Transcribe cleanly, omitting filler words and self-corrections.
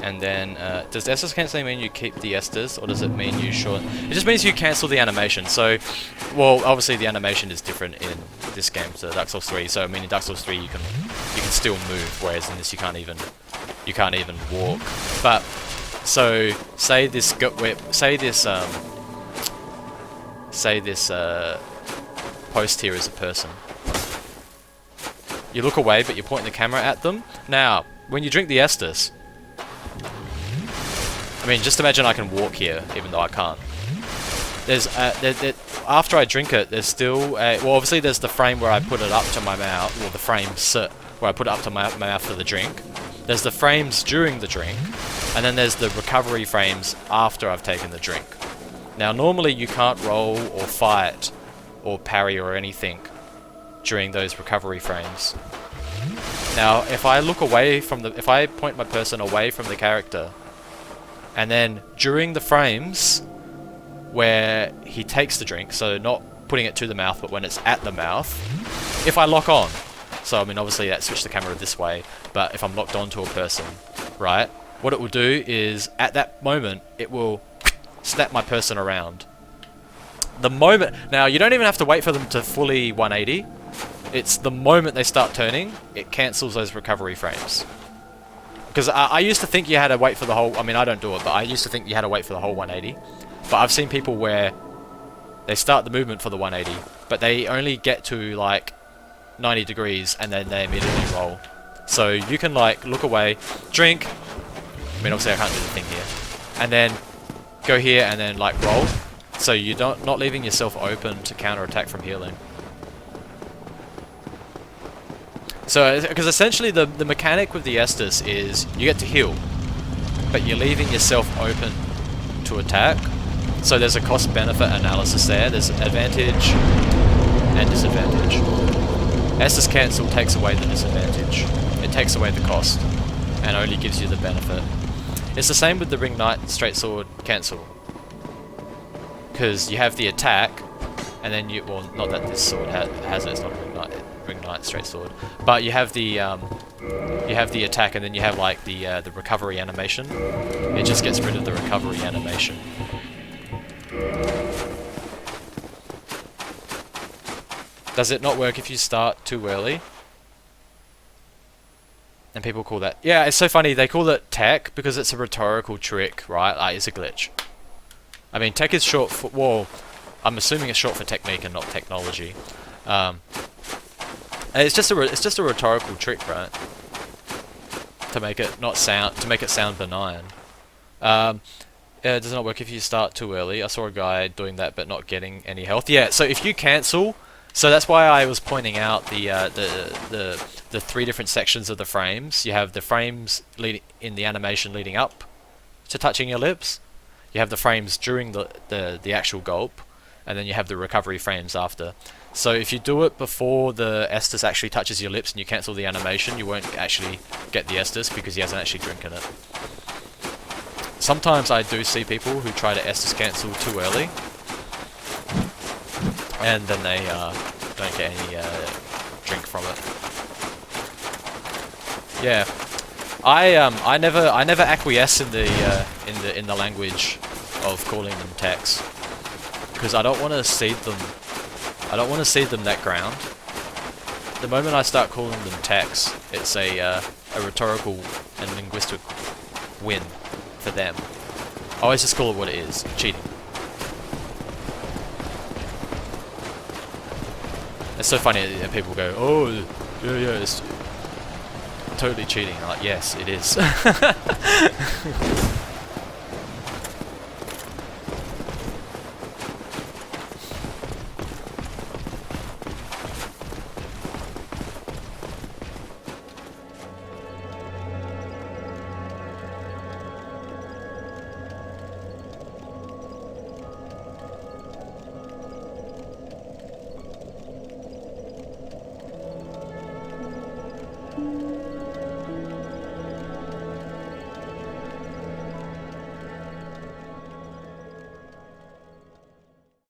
And then, does Estus cancelling mean you keep the Estus, or does it mean you short? It just means you cancel the animation. So, well, obviously the animation is different in this game to Dark Souls 3. So, I mean, in Dark Souls 3 you can still move, whereas in this you can't even walk. But so say this post here is a person. You look away, but you're pointing the camera at them. Now, when you drink the Estus, I mean, just imagine I can walk here, even though I can't. There's after I drink it, there's still well, obviously there's the frame where I put it up to my mouth, or the frames where I put it up to my mouth for the drink. There's the frames during the drink, and then there's the recovery frames after I've taken the drink. Now, normally you can't roll or fight or parry or anything during those recovery frames. Now, if I look away from if I point my person away from the character, and then during the frames where he takes the drink, so not putting it to the mouth, but when it's at the mouth, if I lock on, so I mean obviously that switched the camera this way, but if I'm locked onto a person, right, what it will do is at that moment it will snap my person around. The moment, now you don't even have to wait for them to fully 180, it's the moment they start turning, it cancels those recovery frames. Because I used to think you had to wait for the whole, I mean I don't do it, but I used to think you had to wait for the whole 180. But I've seen people where they start the movement for the 180, but they only get to like 90 degrees and then they immediately roll. So you can like look away, drink, I mean obviously I can't do the thing here, and then go here and then like roll, so you're not leaving yourself open to counter-attack from healing. So, because essentially the mechanic with the Estus is you get to heal, but you're leaving yourself open to attack. So there's a cost-benefit analysis there. There's advantage and disadvantage. Estus cancel takes away the disadvantage. It takes away the cost and only gives you the benefit. It's the same with the Ring Knight Straight Sword cancel. Because you have the attack, and then you, well, not that this sword has it, it's not a Ring Knight Straight Sword, but you have the attack, and then you have like the recovery animation. It just gets rid of the recovery animation. Does it not work if you start too early? And people call that... Yeah, it's so funny, they call it tech because it's a rhetorical trick, right? Like, it's a glitch. I mean, tech is short for... Well, I'm assuming it's short for technique and not technology. And it's just a rhetorical trick, right? To make it not sound... To make it sound benign. It does not work if you start too early. I saw a guy doing that but not getting any health. Yeah, so if you cancel... So that's why I was pointing out the three different sections of the frames. You have the frames in the animation leading up to touching your lips. You have the frames during the actual gulp, and then you have the recovery frames after. So if you do it before the Estus actually touches your lips and you cancel the animation, you won't actually get the Estus because he hasn't actually drinking it. Sometimes I do see people who try to Estus cancel too early, and then they don't get any drink from it. Yeah, I never acquiesce in the language of calling them techs, because I don't want to cede them. I don't want to cede them that ground. The moment I start calling them techs, it's a rhetorical and linguistic win for them. I always just call it what it is: cheating. It's so funny that people go, "Oh, yeah, it's totally cheating." I'm like, yes, it is.